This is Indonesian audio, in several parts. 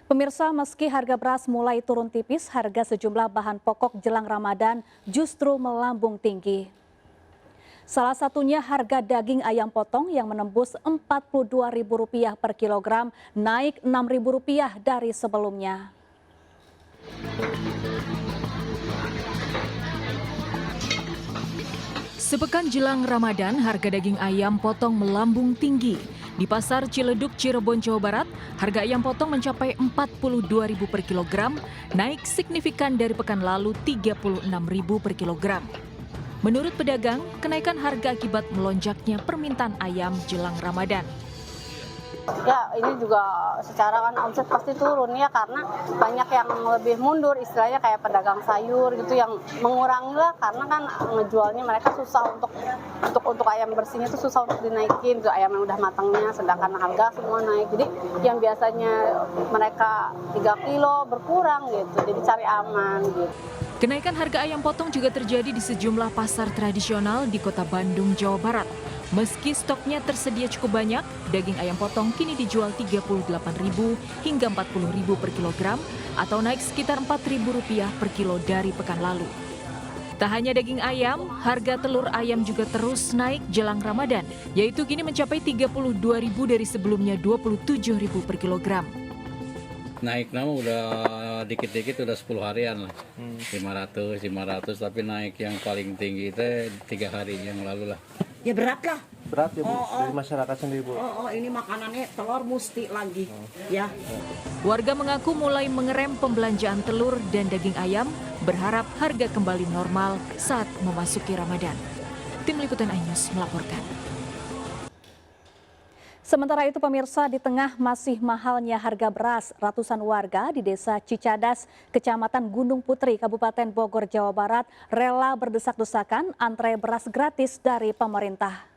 Pemirsa, meski harga beras mulai turun tipis, harga sejumlah bahan pokok jelang Ramadan justru melambung tinggi. Salah satunya harga daging ayam potong yang menembus Rp42.000 per kilogram, naik Rp6.000 dari sebelumnya. Sepekan jelang Ramadan, harga daging ayam potong melambung tinggi. Di Pasar Ciledug, Cirebon, Jawa Barat, harga ayam potong mencapai Rp42.000 per kilogram, naik signifikan dari pekan lalu Rp36.000 per kilogram. Menurut pedagang, kenaikan harga akibat melonjaknya permintaan ayam jelang Ramadan. Ya, ini juga secara kan omset pasti turun ya, karena banyak yang lebih mundur, istilahnya kayak pedagang sayur gitu yang mengurangi lah, karena kan ngejualnya mereka susah untuk ayam bersihnya itu susah untuk dinaikin, gitu, ayam yang udah matangnya, sedangkan harga semua naik. Jadi yang biasanya mereka 3 kilo berkurang gitu, jadi cari aman gitu. Kenaikan harga ayam potong juga terjadi di sejumlah pasar tradisional di Kota Bandung, Jawa Barat. Meski stoknya tersedia cukup banyak, daging ayam potong kini dijual Rp38.000 hingga Rp40.000 per kilogram atau naik sekitar Rp4.000 per kilo dari pekan lalu. Tak hanya daging ayam, harga telur ayam juga terus naik jelang Ramadan, yaitu kini mencapai Rp32.000 dari sebelumnya Rp27.000 per kilogram. Naik nama udah dikit-dikit udah 10 harian lah, 500, tapi naik yang paling tinggi itu 3 hari yang lalu lah. Ya berat lah. Berat ya Bu, dari masyarakat sendiri Bu. Ini makanannya telur mesti lagi, ya. Warga mengaku mulai mengerem pembelanjaan telur dan daging ayam, berharap harga kembali normal saat memasuki Ramadan. Tim Liputan iNews melaporkan. Sementara itu pemirsa, di tengah masih mahalnya harga beras, ratusan warga di Desa Cicadas, Kecamatan Gunung Putri, Kabupaten Bogor, Jawa Barat, rela berdesak-desakan antre beras gratis dari pemerintah.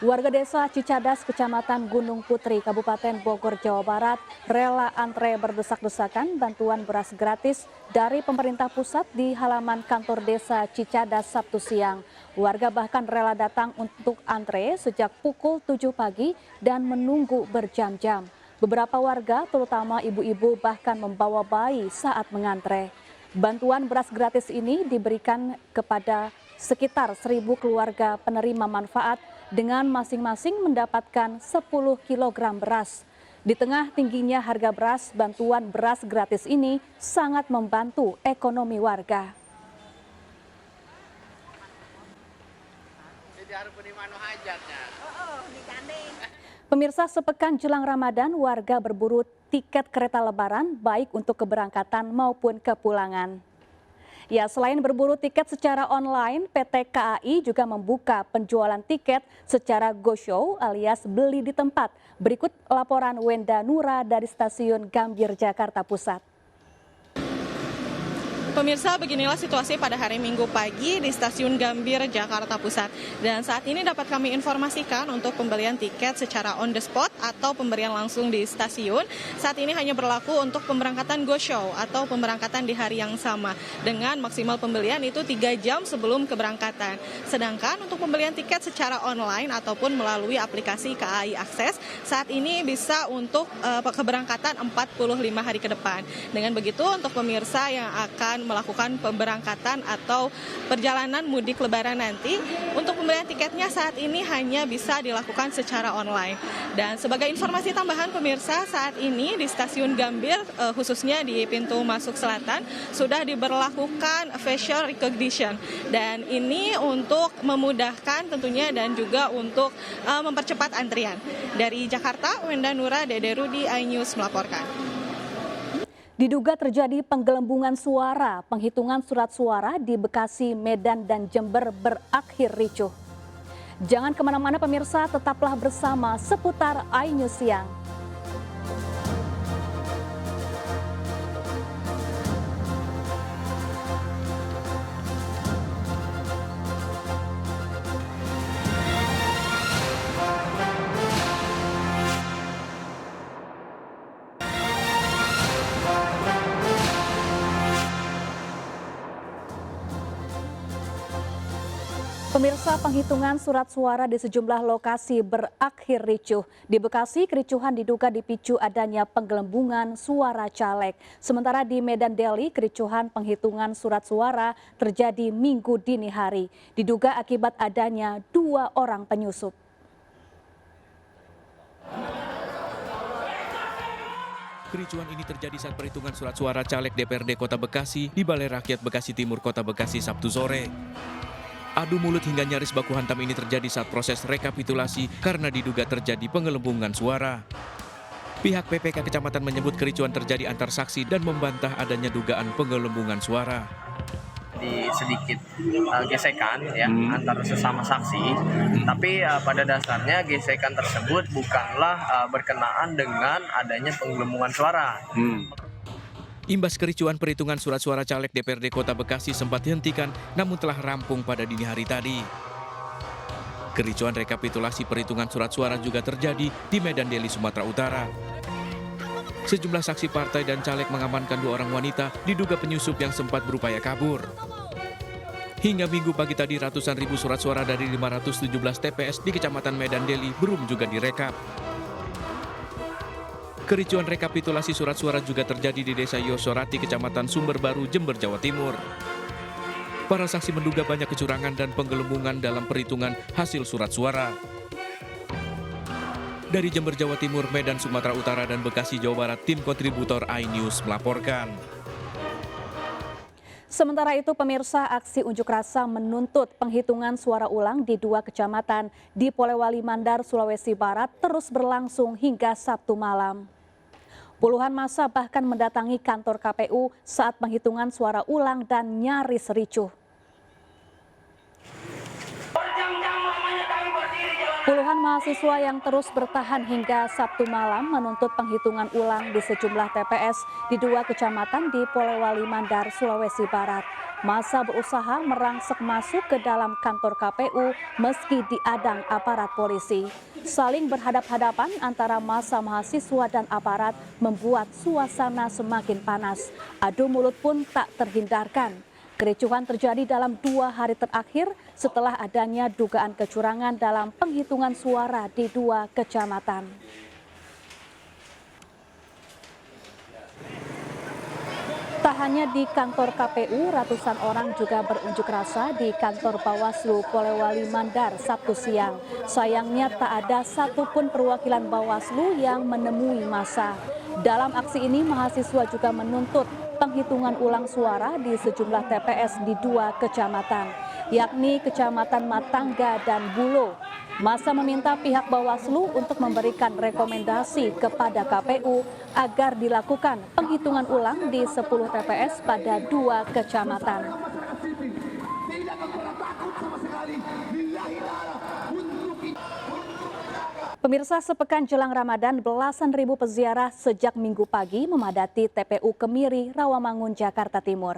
Warga Desa Cicadas, Kecamatan Gunung Putri, Kabupaten Bogor, Jawa Barat, rela antre berdesak-desakan bantuan beras gratis dari pemerintah pusat di halaman kantor Desa Cicadas Sabtu siang. Warga bahkan rela datang untuk antre sejak pukul 7 pagi dan menunggu berjam-jam. Beberapa warga, terutama ibu-ibu, bahkan membawa bayi saat mengantre. Bantuan beras gratis ini diberikan kepada sekitar 1.000 keluarga penerima manfaat dengan masing-masing mendapatkan 10 kg beras. Di tengah tingginya harga beras, bantuan beras gratis ini sangat membantu ekonomi warga. Pemirsa, sepekan jelang Ramadan, warga berburu tiket kereta lebaran baik untuk keberangkatan maupun kepulangan. Ya, selain berburu tiket secara online, PT KAI juga membuka penjualan tiket secara go-show alias beli di tempat. Berikut laporan Wenda Nura dari Stasiun Gambir, Jakarta Pusat. Pemirsa, beginilah situasi pada hari Minggu pagi di Stasiun Gambir, Jakarta Pusat. Dan saat ini dapat kami informasikan untuk pembelian tiket secara on the spot atau pemberian langsung di stasiun. Saat ini hanya berlaku untuk pemberangkatan go show atau pemberangkatan di hari yang sama. Dengan maksimal pembelian itu 3 jam sebelum keberangkatan. Sedangkan untuk pembelian tiket secara online ataupun melalui aplikasi KAI Akses, saat ini bisa untuk keberangkatan 45 hari ke depan. Dengan begitu untuk pemirsa yang akan melakukan pemberangkatan atau perjalanan mudik lebaran nanti, untuk pembelian tiketnya saat ini hanya bisa dilakukan secara online. Dan sebagai informasi tambahan pemirsa, saat ini di Stasiun Gambir khususnya di pintu masuk selatan sudah diberlakukan facial recognition, dan ini untuk memudahkan tentunya dan juga untuk mempercepat antrian. Dari Jakarta, Wenda Nura, Dede Rudi, iNews melaporkan. Diduga terjadi penggelembungan suara, penghitungan surat suara di Bekasi, Medan, dan Jember berakhir ricuh. Jangan kemana-mana pemirsa, tetaplah bersama seputar iNews Siang. Pemirsa, penghitungan surat suara di sejumlah lokasi berakhir ricuh. Di Bekasi, kericuhan diduga dipicu adanya penggelembungan suara caleg. Sementara di Medan Deli, kericuhan penghitungan surat suara terjadi Minggu dini hari. Diduga akibat adanya 2 orang penyusup. Kericuhan ini terjadi saat perhitungan surat suara caleg DPRD Kota Bekasi di Balai Rakyat Bekasi Timur, Kota Bekasi, Sabtu sore. Adu mulut hingga nyaris baku hantam ini terjadi saat proses rekapitulasi karena diduga terjadi penggelembungan suara. Pihak PPK Kecamatan menyebut kericuhan terjadi antar saksi dan membantah adanya dugaan penggelembungan suara. Di sedikit gesekan ya antar sesama saksi, tapi pada dasarnya gesekan tersebut bukanlah berkenaan dengan adanya penggelembungan suara. Imbas kericuhan perhitungan surat suara caleg DPRD Kota Bekasi sempat dihentikan namun telah rampung pada dini hari tadi. Kericuhan rekapitulasi perhitungan surat suara juga terjadi di Medan Deli, Sumatera Utara. Sejumlah saksi partai dan caleg mengamankan 2 orang wanita diduga penyusup yang sempat berupaya kabur. Hingga Minggu pagi tadi ratusan ribu surat suara dari 517 TPS di Kecamatan Medan Deli belum juga direkap. Kericuhan rekapitulasi surat suara juga terjadi di Desa Yosorati, Kecamatan Sumber Baru, Jember, Jawa Timur. Para saksi menduga banyak kecurangan dan penggelembungan dalam perhitungan hasil surat suara. Dari Jember, Jawa Timur, Medan, Sumatera Utara, dan Bekasi, Jawa Barat, tim kontributor iNews melaporkan. Sementara itu, pemirsa, aksi unjuk rasa menuntut penghitungan suara ulang di 2 kecamatan di Polewali Mandar, Sulawesi Barat terus berlangsung hingga Sabtu malam. Puluhan massa bahkan mendatangi kantor KPU saat penghitungan suara ulang dan nyaris ricuh. Puluhan mahasiswa yang terus bertahan hingga Sabtu malam menuntut penghitungan ulang di sejumlah TPS di 2 kecamatan di Polewali Mandar, Sulawesi Barat. Massa berusaha merangsek masuk ke dalam kantor KPU meski diadang aparat polisi. Saling berhadap-hadapan antara massa mahasiswa dan aparat membuat suasana semakin panas. Adu mulut pun tak terhindarkan. Kericuhan terjadi dalam 2 hari terakhir setelah adanya dugaan kecurangan dalam penghitungan suara di 2 kecamatan. Tak hanya di kantor KPU, ratusan orang juga berunjuk rasa di kantor Bawaslu Polewali Mandar Sabtu siang. Sayangnya tak ada satupun perwakilan Bawaslu yang menemui massa. Dalam aksi ini, mahasiswa juga menuntut penghitungan ulang suara di sejumlah TPS di 2 kecamatan, yakni Kecamatan Matangga dan Bulo. Massa meminta pihak Bawaslu untuk memberikan rekomendasi kepada KPU agar dilakukan penghitungan ulang di 10 TPS pada 2 kecamatan. Pemirsa, sepekan jelang Ramadan, belasan ribu peziarah sejak Minggu pagi memadati TPU Kemiri, Rawamangun, Jakarta Timur.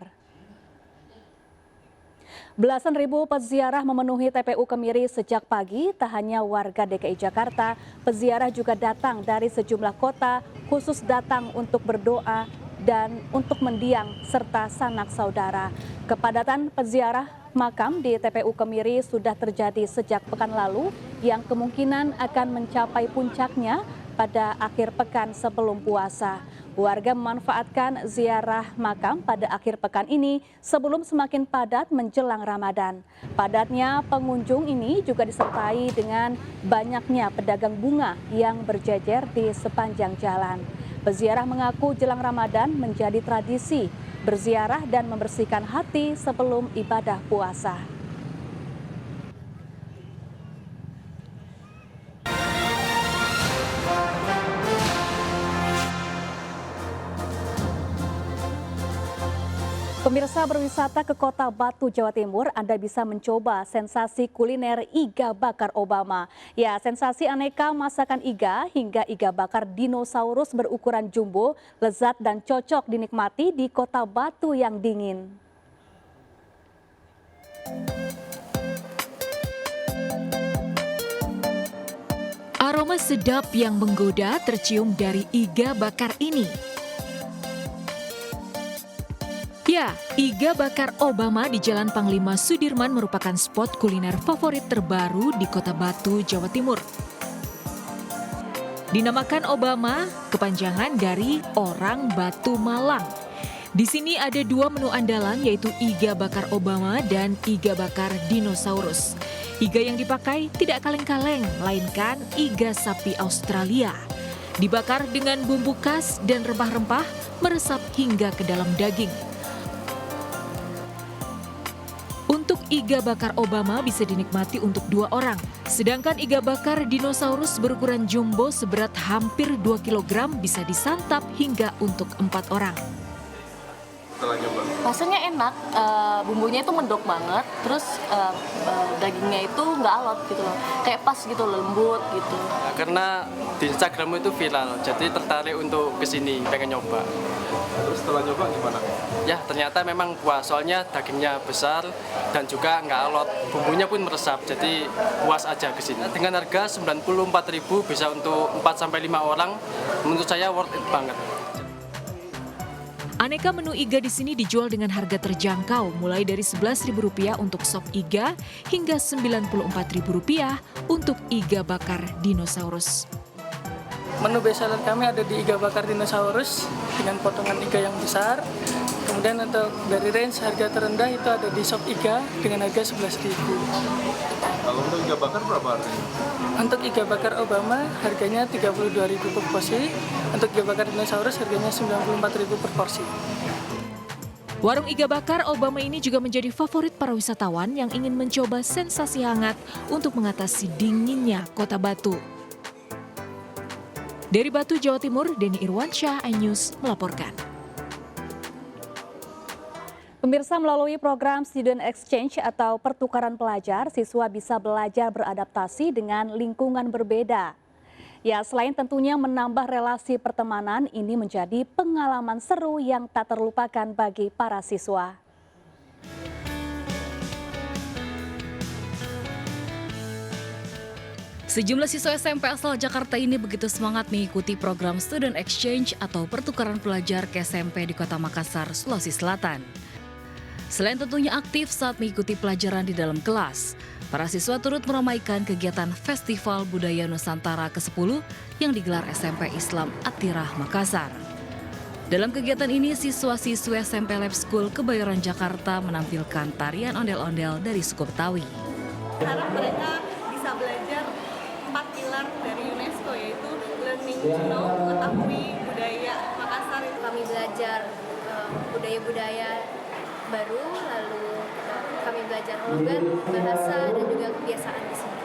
Belasan ribu peziarah memenuhi TPU Kemiri sejak pagi. Tak hanya warga DKI Jakarta, peziarah juga datang dari sejumlah kota, khusus datang untuk berdoa dan untuk mendiang serta sanak saudara. Kepadatan peziarah makam di TPU Kemiri sudah terjadi sejak pekan lalu yang kemungkinan akan mencapai puncaknya pada akhir pekan sebelum puasa. Warga memanfaatkan ziarah makam pada akhir pekan ini sebelum semakin padat menjelang Ramadan. Padatnya pengunjung ini juga disertai dengan banyaknya pedagang bunga yang berjejer di sepanjang jalan. Peziarah mengaku jelang Ramadan menjadi tradisi berziarah dan membersihkan hati sebelum ibadah puasa. Pemirsa, berwisata ke Kota Batu, Jawa Timur, Anda bisa mencoba sensasi kuliner iga bakar Obama. Ya, sensasi aneka masakan iga hingga iga bakar dinosaurus berukuran jumbo, lezat dan cocok dinikmati di Kota Batu yang dingin. Aroma sedap yang menggoda tercium dari iga bakar ini. Ya, iga bakar Obama di Jalan Panglima Sudirman merupakan spot kuliner favorit terbaru di Kota Batu, Jawa Timur. Dinamakan Obama, kepanjangan dari Orang Batu Malang. Di sini ada 2 menu andalan, yaitu iga bakar Obama dan iga bakar dinosaurus. Iga yang dipakai tidak kaleng-kaleng, melainkan iga sapi Australia. Dibakar dengan bumbu khas dan rempah-rempah, meresap hingga ke dalam daging. Untuk iga bakar Obama bisa dinikmati untuk 2 orang. Sedangkan iga bakar dinosaurus berukuran jumbo seberat hampir 2 kg bisa disantap hingga untuk 4 orang. Rasanya enak, bumbunya itu medok banget, terus dagingnya itu nggak alot gitu loh, kayak pas gitu, lembut gitu. Karena di Instagram itu viral, jadi tertarik untuk kesini, pengen nyoba. Terus setelah nyoba gimana? Ya ternyata memang puas, soalnya dagingnya besar dan juga nggak alot, bumbunya pun meresap, jadi puas aja kesini. Dengan harga 94.000 bisa untuk 4-5 orang, menurut saya worth it banget. Aneka menu iga di sini dijual dengan harga terjangkau, mulai dari Rp11.000 untuk sop iga hingga Rp94.000 untuk iga bakar dinosaurus. Menu bestseller kami ada di iga bakar dinosaurus dengan potongan iga yang besar. Kemudian untuk dari range harga terendah itu ada di sop iga dengan harga Rp11.000. Kalau untuk iga bakar berapa harganya? Untuk iga bakar Obama harganya Rp32.000 per porsi. Untuk iga bakar dinosaurus harganya Rp94.000 per porsi. Warung iga bakar Obama ini juga menjadi favorit para wisatawan yang ingin mencoba sensasi hangat untuk mengatasi dinginnya Kota Batu. Dari Batu, Jawa Timur, Denny Irwansyah, iNews melaporkan. Pemirsa, melalui program Student Exchange atau pertukaran pelajar, siswa bisa belajar beradaptasi dengan lingkungan berbeda. Ya, selain tentunya menambah relasi pertemanan, ini menjadi pengalaman seru yang tak terlupakan bagi para siswa. Sejumlah siswa SMP asal Jakarta ini begitu semangat mengikuti program Student Exchange atau pertukaran pelajar ke SMP di Kota Makassar, Sulawesi Selatan. Selain tentunya aktif saat mengikuti pelajaran di dalam kelas, para siswa turut meramaikan kegiatan Festival Budaya Nusantara ke-10 yang digelar SMP Islam Atirah Makassar. Dalam kegiatan ini, siswa-siswa SMP Lab School Kebayoran Jakarta menampilkan tarian ondel-ondel dari suku Betawi. Harap mereka bisa belajar 4 pilar dari UNESCO, yaitu learning to know, mengetahui budaya Makassar. Kami belajar budaya-budaya baru, lalu kami belajar logat, bahasa, dan juga kebiasaan di sini.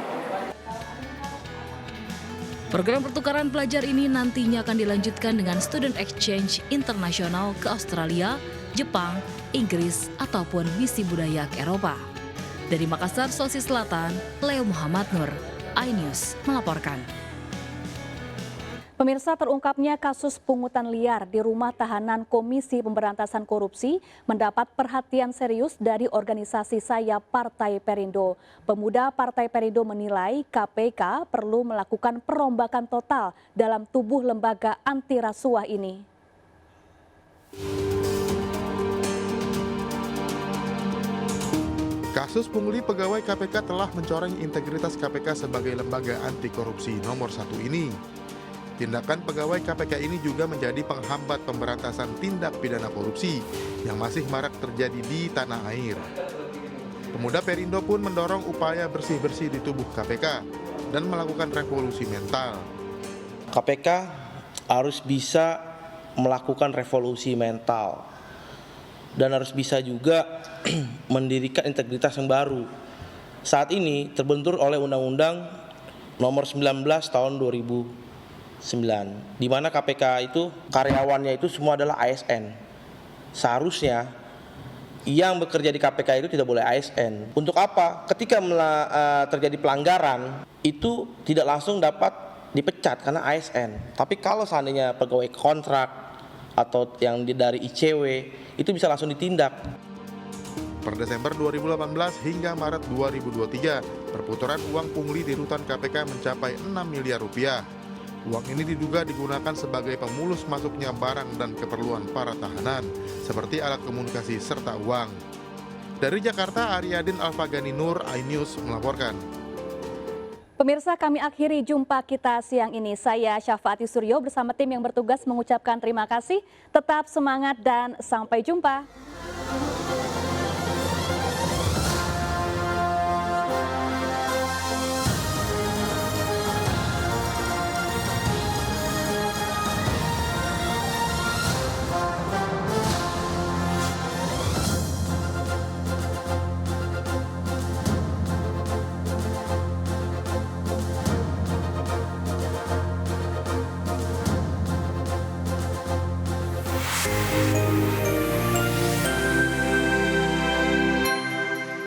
Program pertukaran pelajar ini nantinya akan dilanjutkan dengan student exchange internasional ke Australia, Jepang, Inggris, ataupun misi budaya ke Eropa. Dari Makassar, Sulawesi Selatan, Leo Muhammad Nur, iNews melaporkan. Pemirsa, terungkapnya kasus pungutan liar di rumah tahanan Komisi Pemberantasan Korupsi mendapat perhatian serius dari organisasi sayap Partai Perindo. Pemuda Partai Perindo menilai KPK perlu melakukan perombakan total dalam tubuh lembaga anti rasuah ini. Kasus pungli pegawai KPK telah mencoreng integritas KPK sebagai lembaga anti korupsi nomor 1 ini. Tindakan pegawai KPK ini juga menjadi penghambat pemberantasan tindak pidana korupsi yang masih marak terjadi di tanah air. Pemuda Perindo pun mendorong upaya bersih-bersih di tubuh KPK dan melakukan revolusi mental. KPK harus bisa melakukan revolusi mental dan harus bisa juga mendirikan integritas yang baru. Saat ini terbentur oleh Undang-Undang Nomor 19 Tahun 2009, di mana KPK itu karyawannya itu semua adalah ASN. Seharusnya yang bekerja di KPK itu tidak boleh ASN. Untuk apa? Ketika terjadi pelanggaran itu tidak langsung dapat dipecat karena ASN. Tapi kalau seandainya pegawai kontrak atau yang dari ICW itu bisa langsung ditindak. Per Desember 2018 hingga Maret 2023, perputaran uang pungli di rutan KPK mencapai 6 miliar rupiah. Uang ini diduga digunakan sebagai pemulus masuknya barang dan keperluan para tahanan, seperti alat komunikasi serta uang. Dari Jakarta, Aryadin Alfagani Nur, iNews melaporkan. Pemirsa, kami akhiri jumpa kita siang ini. Saya Syafaati Suryo bersama tim yang bertugas mengucapkan terima kasih. Tetap semangat dan sampai jumpa.